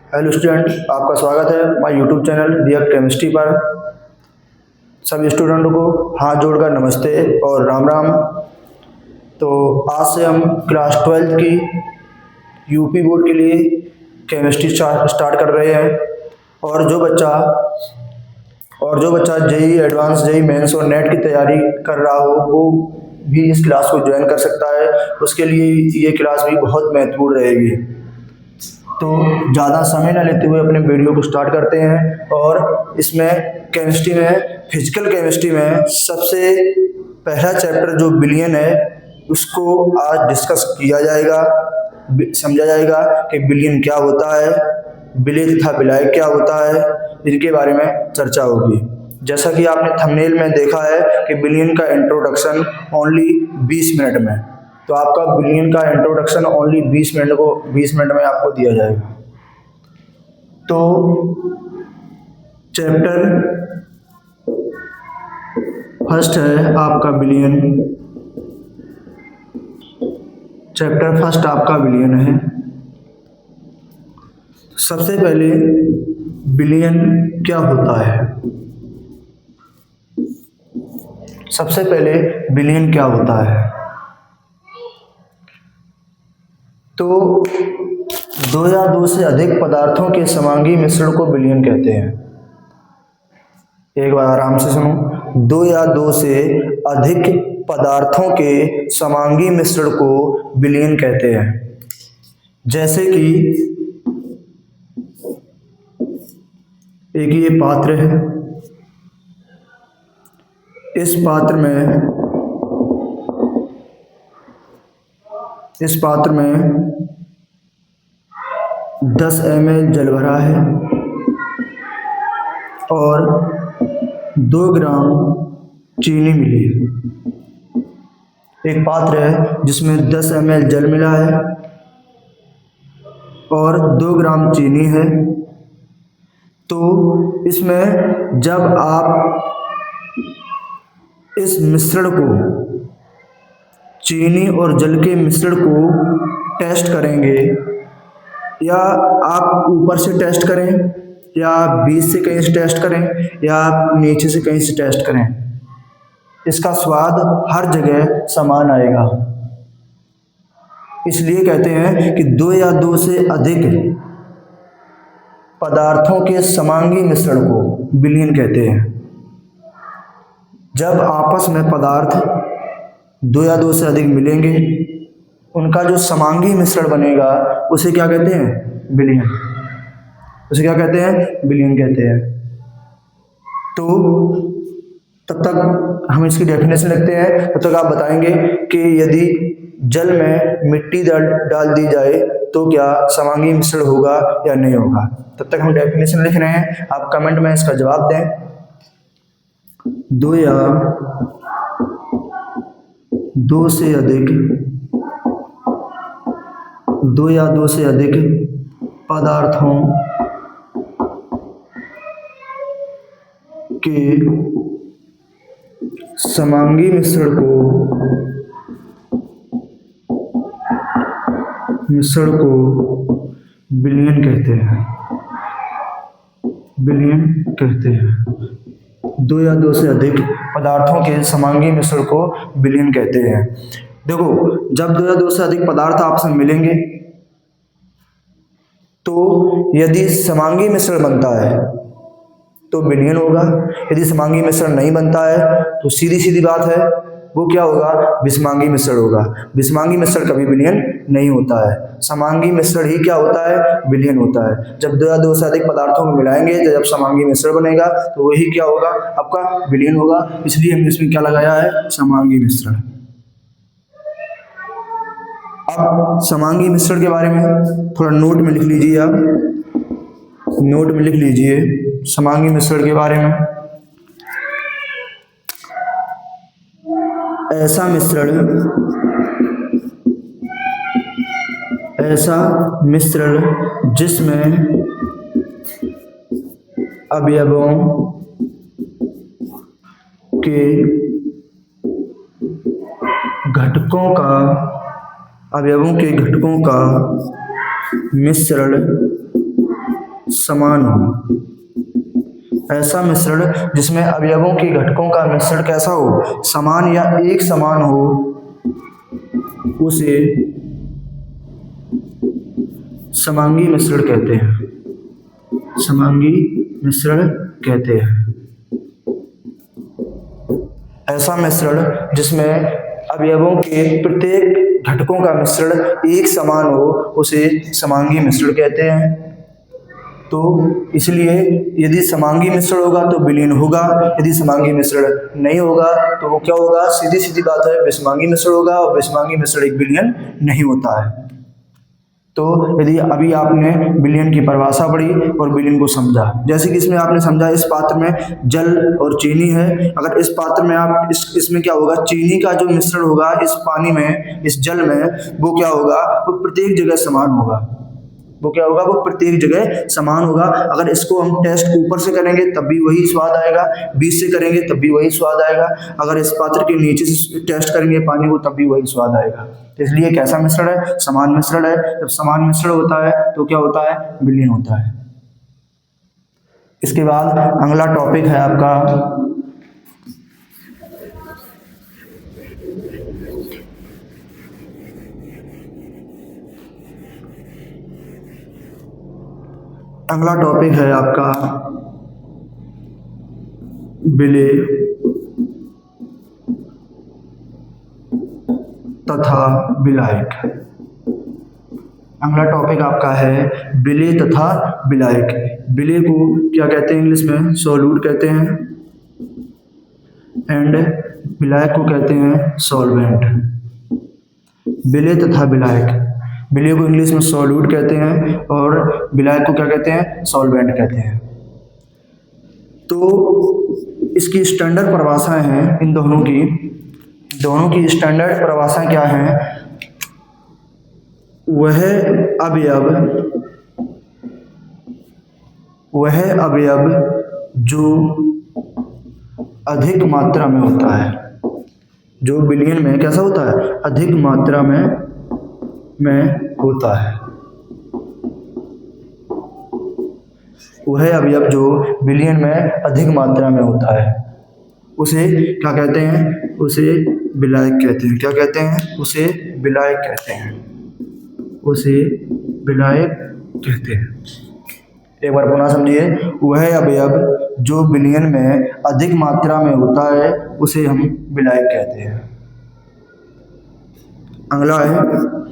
Hello student, आपका स्वागत है my YouTube channel react chemistry पर। सभी स्टूडेंटों को हाथ जोड़कर नमस्ते और राम राम। तो आज से हम क्लास 12 की यूपी बोर्ड के लिए केमिस्ट्री स्टार्ट कर रहे हैं। और जो बच्चा जेई एडवांस, जेई मेंस और नेट की तैयारी कर रहा हो वो भी इस क्लास को ज्वाइन कर सकता है। उसके लिए ये क्लास भी बहुत महत्वपूर्ण रहेगी। तो ज़्यादा समय न लेते हुए अपने वीडियो को स्टार्ट करते हैं। और इसमें केमिस्ट्री में, फिजिकल केमिस्ट्री में सबसे पहला चैप्टर जो बिलियन है उसको आज डिस्कस किया जाएगा, समझा जाएगा कि बिलियन क्या होता है, विलय तथा विलय क्या होता है, इनके बारे में चर्चा होगी। जैसा कि आपने थंबनेल में देखा है कि बिलियन का इंट्रोडक्शन ओनली 20 मिनट में, तो आपका बिलियन का इंट्रोडक्शन ओनली 20 मिनट में आपको दिया जाएगा। तो चैप्टर फर्स्ट है आपका बिलियन। चैप्टर फर्स्ट आपका बिलियन है। सबसे पहले बिलियन क्या होता है? सबसे पहले बिलियन क्या होता है? तो दो या दो से अधिक पदार्थों के समांगी मिश्रण को बिलियन कहते हैं। एक बार आराम से सुनो। दो या दो से अधिक पदार्थों के समांगी मिश्रण को बिलियन कहते हैं। जैसे कि एक ये पात्र है, इस पात्र में 10 ml जल भरा है और 2 ग्राम चीनी मिली है। एक पात्र है जिसमें 10 ml जल मिला है और 2 ग्राम चीनी है। तो इसमें जब आप इस मिश्रण को, चीनी और जल के मिश्रण को टेस्ट करेंगे, या आप ऊपर से टेस्ट करें या बीच से कहीं से टेस्ट करें या आप नीचे से कहीं से टेस्ट करें, इसका स्वाद हर जगह समान आएगा। इसलिए कहते हैं कि दो या दो से अधिक पदार्थों के समांगी मिश्रण को बिलियन कहते हैं। जब आपस में पदार्थ दो या दो से अधिक मिलेंगे, उनका जो समांगी मिश्रण बनेगा उसे क्या कहते हैं? बिलियन। उसे क्या कहते हैं? बिलियन कहते हैं। तो तब तक हम इसकी डेफिनेशन लिखते हैं। तब तक आप बताएंगे कि यदि जल में मिट्टी डाल दी जाए तो क्या समांगी मिश्रण होगा या नहीं होगा। तब तक हम डेफिनेशन लिख रहे हैं, आप कमेंट में इसका जवाब दें। दो या दो से अधिक पदार्थों के समांगी मिश्रण को बिलियन कहते हैं। बिलियन कहते हैं। दो या दो से अधिक पदार्थों के समांगी मिश्रण को बिलियन कहते हैं। देखो, जब दो या दो से अधिक पदार्थ आपस में मिलेंगे तो यदि समांगी मिश्रण बनता है तो बिलियन होगा। यदि समांगी मिश्रण नहीं बनता है तो सीधी सीधी बात है, वो क्या होगा? विषमांगी मिश्रण होगा। विषमांगी मिश्रण कभी बिलियन नहीं होता है। समांगी मिश्रण ही क्या होता है? बिलियन होता है। जब दो या दो से अधिक पदार्थों को मिलाएंगे, जब समांगी मिश्रण बनेगा तो वही क्या होगा? आपका बिलियन होगा। इसलिए हमने इसमें क्या लगाया है? समांगी मिश्रण। अब समांगी मिश्रण के बारे में थोड़ा नोट में लिख लीजिए। आप नोट में लिख लीजिए समांगी मिश्रण के बारे में। ऐसा मिश्रण जिसमें अवयवों के घटकों का मिश्रण समान हो। ऐसा मिश्रण जिसमें अवयवों के घटकों का मिश्रण कैसा हो, समान या एक समान हो, उसे समांगी मिश्रण कहते हैं। समांगी मिश्रण कहते हैं। ऐसा मिश्रण जिसमें अवयवों के प्रत्येक घटकों का मिश्रण एक समान हो, उसे समांगी मिश्रण कहते हैं। तो इसलिए यदि समांगी मिश्रण होगा तो विलीन होगा, यदि समांगी मिश्रण नहीं होगा तो वो क्या होगा, सीधी सीधी बात है, विषमांगी मिश्रण होगा, और विषमांगी मिश्रण एक विलयन नहीं होता है। तो यदि अभी आपने विलयन की परिभाषा पढ़ी और विलयन को समझा, जैसे कि इसमें आपने समझा इस पात्र में जल और चीनी है, अगर इस पात्र में आप इसमें क्या होगा, चीनी का जो मिश्रण होगा इस पानी में, इस जल में, वो क्या होगा, वो प्रत्येक जगह समान होगा। वो क्या होगा, वो प्रत्येक जगह समान होगा। अगर इसको हम टेस्ट ऊपर से करेंगे तब भी वही स्वाद आएगा, बीच से करेंगे तब भी वही स्वाद आएगा, अगर इस पात्र के नीचे से टेस्ट करेंगे पानी को तब भी वही स्वाद आएगा। इसलिए कैसा मिश्रण है, समान मिश्रण है। जब समान मिश्रण होता है तो क्या होता है, विलयन होता है। इसके बाद अगला टॉपिक है आपका विलय तथा विलायक। अगला टॉपिक आपका है विलय तथा विलायक। विलय को क्या कहते हैं इंग्लिश में, सॉल्यूट कहते हैं, एंड विलायक को कहते हैं सॉल्वेंट। विलय तथा विलायक, विलय को इंग्लिश में सॉल्यूट कहते हैं और विलायक को क्या कहते हैं, सॉल्वेंट कहते हैं। तो इसकी स्टैंडर्ड परिभाषाएं हैं, इन दोनों की स्टैंडर्ड परिभाषाएं क्या हैं, वह अवयव जो अधिक मात्रा में होता है, जो विलयन में कैसा होता है, अधिक मात्रा में होता है, वह अवयव जो विलयन में अधिक मात्रा में होता है, उसे क्या कहते हैं, उसे विलायक कहते हैं। क्या कहते हैं, उसे विलायक कहते हैं, उसे विलायक कहते हैं। एक बार पुनः समझिए, वह अवयव जो विलयन में अधिक मात्रा में होता है उसे हम विलायक कहते हैं। अगला है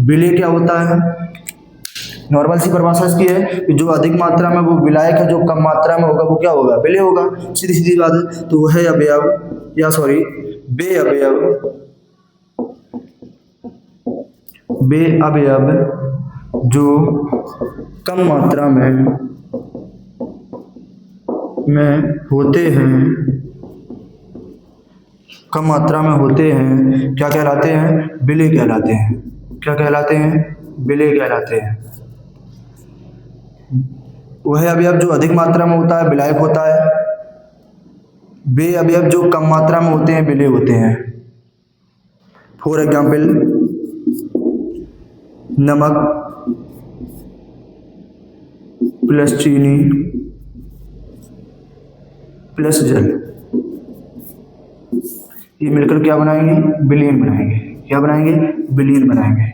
विलय क्या होता है। नॉर्मल सी परिभाषा इसकी है कि जो अधिक मात्रा में वो विलायक है, जो कम मात्रा में होगा वो क्या होगा, विलय होगा, सीधी सीधी बात है। तो वह अवयव वे अवयव जो कम मात्रा में होते हैं, कम मात्रा में होते हैं, क्या कहलाते हैं, विलय कहलाते हैं। क्या कहलाते हैं, विलय कहलाते हैं। वह अवयव जो अधिक मात्रा में होता है विलायक होता है, वे अवयव जो कम मात्रा में होते हैं विलय होते हैं। फॉर एग्जाम्पल, नमक प्लस चीनी प्लस जल, ये मिलकर क्या बनाएंगे, विलयन बनाएंगे। क्या बनाएंगे, विलयन बनाएंगे।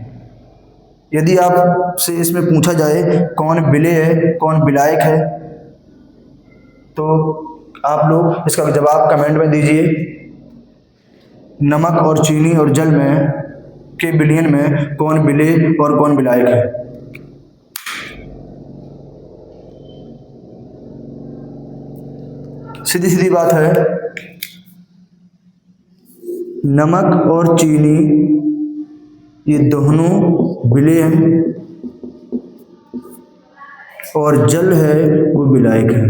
यदि आपसे इसमें पूछा जाए कौन विलय है कौन विलायक है, तो आप लोग इसका जवाब कमेंट में दीजिए। नमक और चीनी और जल में के विलयन में कौन विलय और कौन विलायक है। सीधी सीधी बात है, नमक और चीनी ये दोनों विलय हैं और जल है वो विलायक है,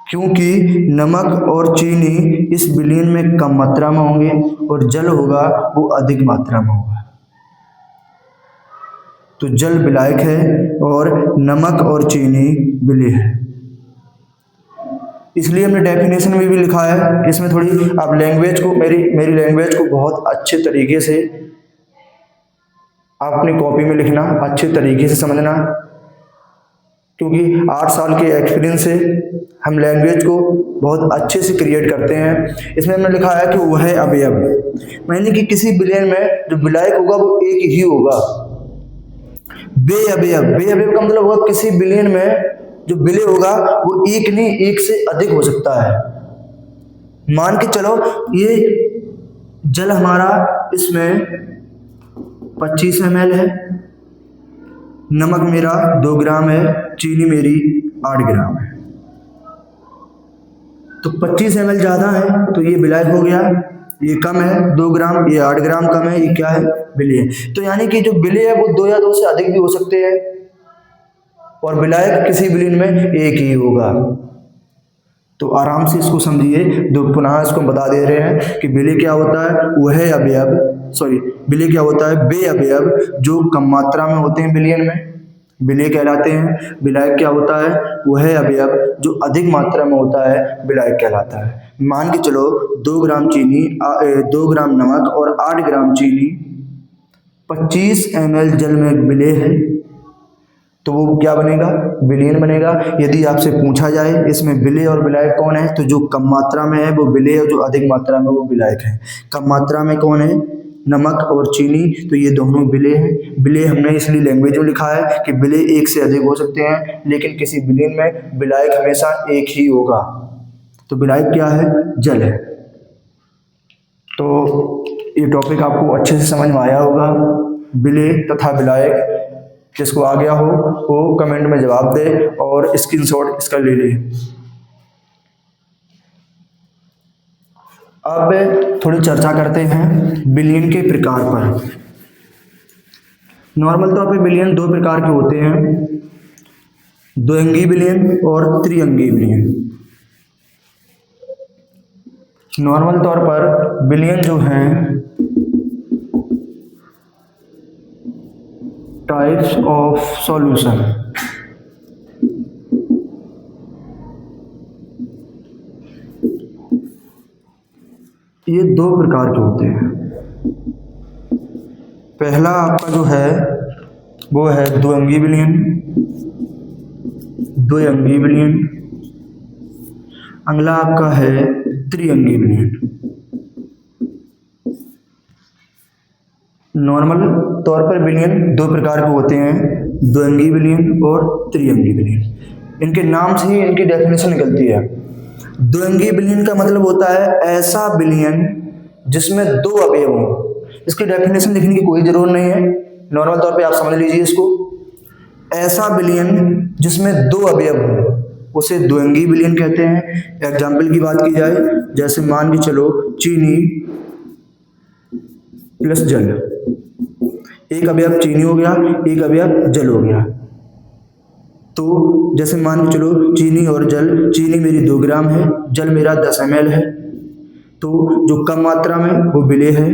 क्योंकि नमक और चीनी इस विलयन में कम मात्रा में होंगे और जल होगा वो अधिक मात्रा में होगा। तो जल विलायक है और नमक और चीनी विलय है। इसलिए हमने डेफिनेशन में भी लिखा है। इसमें थोड़ी आप लैंग्वेज को, मेरी लैंग्वेज को बहुत अच्छे तरीके से आप अपनी कॉपी में लिखना, अच्छे तरीके से समझना। क्योंकि 8 साल के एक्सपीरियंस से हम लैंग्वेज को बहुत अच्छे से क्रिएट करते हैं। इसमें हमने लिखा है कि वह है अवयव, यानी कि किसी बिलियन में जो विलायक होगा वो एक ही होगा। बेअवयव, बेअवयव का मतलब होगा किसी बिलियन में जो विलय होगा वो एक नहीं एक से अधिक हो सकता है। मान के चलो ये जल हमारा इसमें 25 ml है, नमक मेरा 2 ग्राम है, चीनी मेरी 8 ग्राम है। तो 25 ml ज़्यादा है तो ये विलायक हो गया, ये कम है 2 ग्राम, ये 8 ग्राम कम है, ये क्या है, विलय है। तो यानी कि जो विलय है वो 2 या 2 से अधिक भी हो सकते हैं और विलायक किसी विलयन में एक ही होगा। तो आराम से इसको समझिए। पुनः इसको बता दे रहे हैं कि विलय क्या होता है, वह अवयव, विलय क्या होता है, बेअवयव जो कम मात्रा में होते हैं विलयन में, विलय कहलाते हैं। विलायक क्या होता है, वह अवयव जो अधिक मात्रा में होता है विलायक कहलाता है। मान के चलो 2 ग्राम चीनी, 2 ग्राम नमक और 8 ग्राम चीनी 25 ml जल में विलय है, तो वो क्या बनेगा, विलयन बनेगा। यदि आपसे पूछा जाए इसमें विलय और विलायक कौन है, तो जो कम मात्रा में है वो विलय और जो अधिक मात्रा में वो विलायक है। कम मात्रा में कौन है, नमक और चीनी, तो ये दोनों विलय हैं। विलय हमने इसलिए लैंग्वेज में लिखा है कि विलय एक से अधिक हो सकते हैं, लेकिन किसी विलयन में विलायक हमेशा एक ही होगा। तो विलायक क्या है, जल है। तो ये टॉपिक आपको अच्छे से समझ में आया होगा। विलय तथा विलायक, जिसको आ गया हो वो कमेंट में जवाब दे और स्क्रीनशॉट इसका ले ले। अब थोड़ी चर्चा करते हैं बिलियन के प्रकार पर। नॉर्मल तौर पे बिलियन 2 प्रकार के होते हैं, द्विअंगी बिलियन और त्रिअंगी बिलियन। नॉर्मल तौर पर बिलियन जो हैं टाइप्स ऑफ सॉल्यूशन, ये 2 प्रकार के होते हैं। पहला आपका जो है वो है द्विअंगी विलयन, द्विअंगी विलयन। अगला आपका है त्रिअंगी विलयन। नॉर्मल तौर पर विलयन 2 प्रकार के होते हैं, द्विअंगी विलयन और त्रिअंगी विलयन। इनके नाम से ही इनकी डेफिनेशन निकलती है। द्विअंगी विलयन का मतलब होता है ऐसा विलयन जिसमें 2 अवयव हों। इसकी डेफिनेशन लिखने की कोई जरूरत नहीं है, नॉर्मल तौर पे आप समझ लीजिए इसको। ऐसा विलयन जिसमें 2 अवयव हों उसे द्विअंगी विलयन कहते हैं। एग्जाम्पल की बात की जाए, जैसे मान के चलो चीनी प्लस जल, एक अवयव चीनी हो गया, एक अवयव जल हो गया। तो जैसे मान के चलो चीनी और जल, चीनी मेरी 2 ग्राम है, जल मेरा 10 ml है। तो जो कम मात्रा में वो विलय है,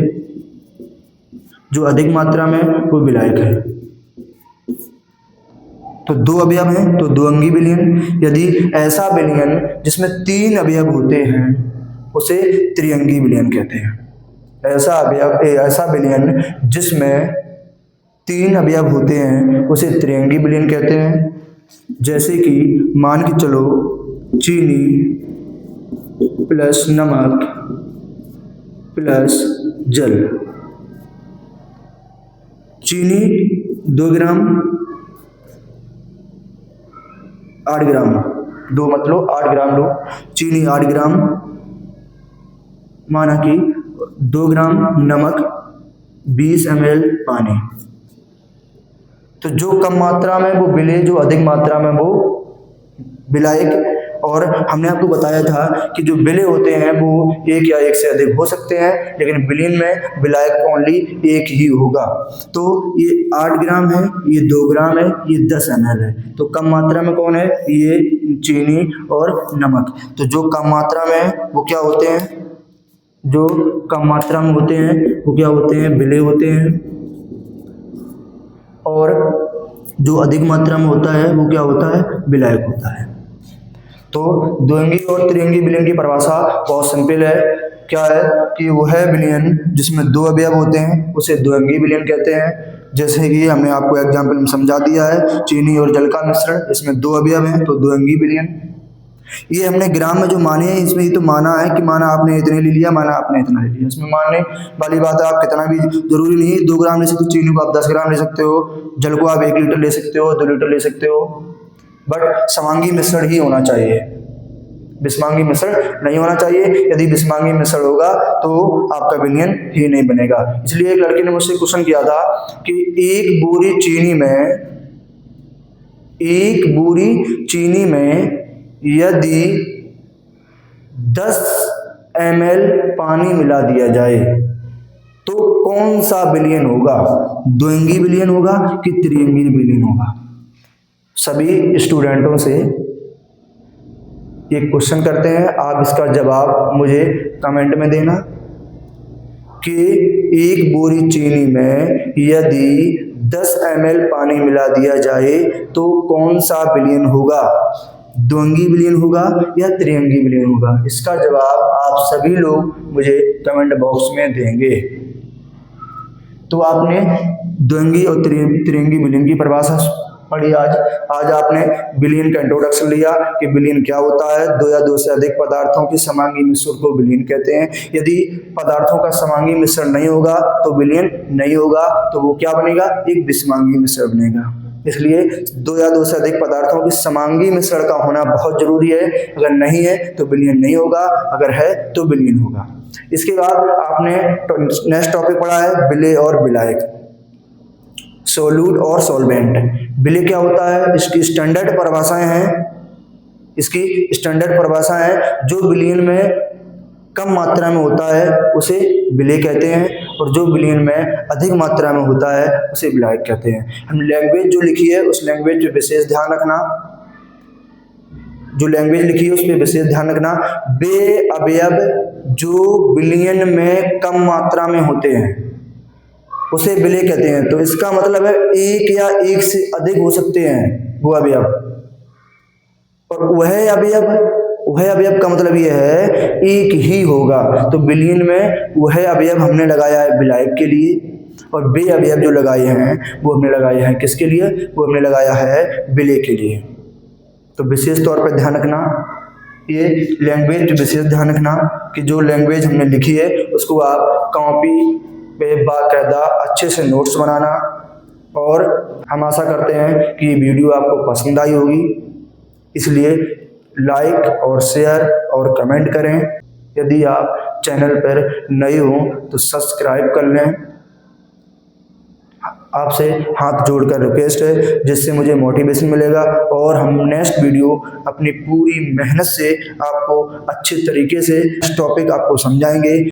जो अधिक मात्रा में वो विलायक है। तो 2 अवयव हैं तो द्विअंगी विलयन। यदि ऐसा विलयन जिसमें 3 अवयव होते हैं उसे त्रिअंगी विलयन कहते हैं। ऐसा विलयन जिसमें 3 अवयव होते हैं उसे त्रिअंगी विलयन कहते हैं। जैसे कि मान के चलो चीनी प्लस नमक प्लस जल। चीनी 2 ग्राम, 8 ग्राम, 2 मतलब 8 ग्राम लो, चीनी 8 ग्राम, माना कि 2 ग्राम नमक, 20 ml पानी। तो जो कम मात्रा में वो विलय, जो अधिक मात्रा में वो विलायक। और हमने आपको बताया था कि जो विलय होते हैं वो 1 या 1 से अधिक हो सकते हैं, लेकिन विलयन में विलायक ओनली एक ही होगा। तो ये 8 ग्राम है, ये 2 ग्राम है, ये 10 ml है। तो कम मात्रा में कौन है, ये चीनी और नमक। तो जो कम मात्रा में है वो क्या होते हैं, जो कम मात्रा में होते हैं वो क्या होते हैं, विलय होते हैं। और जो अधिक मात्रा में होता है वो क्या होता है, विलायक होता है। तो द्विअंगी और त्रिअंगी विलयन की परिभाषा बहुत सिंपल है क्या है कि वह बिलियन जिसमें 2 अवयव होते हैं उसे द्विअंगी बिलियन कहते हैं। जैसे कि हमने आपको एग्जाम्पल में समझा दिया है, चीनी और जल का मिश्रण, इसमें 2 अवयव हैं तो द्विअंगी बिलियन। ये हमने ग्राम में जो माने हैं इसमें ये तो माना है कि माना आपने इतने ले लिया, माना आपने इतना ले लिया, इसमें मानने वाली बात है। आप कितना भी जरूरी नहीं 2 ग्राम ले सकते हो, चीनी को आप 10 ग्राम ले सकते हो, जल को आप 1 लीटर ले सकते हो, 2 लीटर ले सकते हो, बट समांगी मिश्रण ही होना चाहिए, विषमांगी मिश्रण नहीं होना चाहिए। यदि विषमांगी मिश्रण होगा तो आपका बिलियन ही नहीं बनेगा। इसलिए एक लड़के ने मुझसे क्वेश्चन किया था कि एक बोरी चीनी में यदि 10 ml पानी मिला दिया जाए तो कौन सा बिलियन होगा, द्विअंगी बिलियन होगा कि त्रिअंगी बिलियन होगा। सभी स्टूडेंटों से एक क्वेश्चन करते हैं, आप इसका जवाब मुझे कमेंट में देना कि एक बोरी चीनी में यदि 10 ml पानी मिला दिया जाए तो कौन सा बिलियन होगा, द्विअंगी बिलियन होगा या त्रिअंगी बिलियन होगा। इसका जवाब आप सभी लोग मुझे कमेंट बॉक्स में देंगे। तो आपने द्विअंगी और त्रिअंगी बिलियन की परिभाषा पढ़ी। आज आपने बिलियन का इंट्रोडक्शन लिया कि बिलियन क्या होता है। 2 या 2 से अधिक पदार्थों के समांगी मिश्रण को बिलियन कहते हैं। यदि पदार्थों का समांगी मिश्रण नहीं होगा तो बिलियन नहीं होगा, तो वो क्या बनेगा, एक विषमांगी मिश्रण बनेगा। इसलिए 2 या 2 से अधिक पदार्थों के समांगी मिश्रण का होना बहुत जरूरी है। अगर नहीं है तो बिलियन नहीं होगा, अगर है तो बिलियन होगा। इसके बाद आपने नेक्स्ट टॉपिक पढ़ा है विलेय और विलायक, सोल्यूट और सॉल्वेंट। विलेय क्या होता है, इसकी स्टैंडर्ड परिभाषाएं हैं। जो विलयन में कम मात्रा में होता है उसे विलेय कहते हैं, और जो विलयन में अधिक मात्रा में होता है उसे विलायक कहते हैं। हम लैंग्वेज जो लिखी है उस लैंग्वेज पे विशेष ध्यान रखना, वे अवयव जो विलयन में कम मात्रा में होते हैं उसे विलेय कहते हैं। तो इसका मतलब है एक या एक से अधिक हो सकते हैं वो अवयव, और वह अवयव का मतलब यह है एक ही होगा। तो विलयन में वह अवयव हमने लगाया है विलायक के लिए, और वे अवयव जो लगाए हैं वो हमने लगाए हैं किसके लिए, वो हमने लगाया है विलेय के लिए। तो विशेष तौर पर ध्यान रखना, ये लैंग्वेज विशेष ध्यान रखना कि जो लैंग्वेज हमने लिखी है उसको आप कॉपी पे बाकायदा अच्छे से नोट्स बनाना। और हम आशा करते हैं कि ये वीडियो आपको पसंद आई होगी, इसलिए लाइक और शेयर और कमेंट करें। यदि आप चैनल पर नए हो तो सब्सक्राइब कर लें। आपसे हाथ जोड़कर रिक्वेस्ट है, जिससे मुझे मोटिवेशन मिलेगा और हम नेक्स्ट वीडियो अपनी पूरी मेहनत से आपको अच्छे तरीके से टॉपिक आपको समझाएंगे।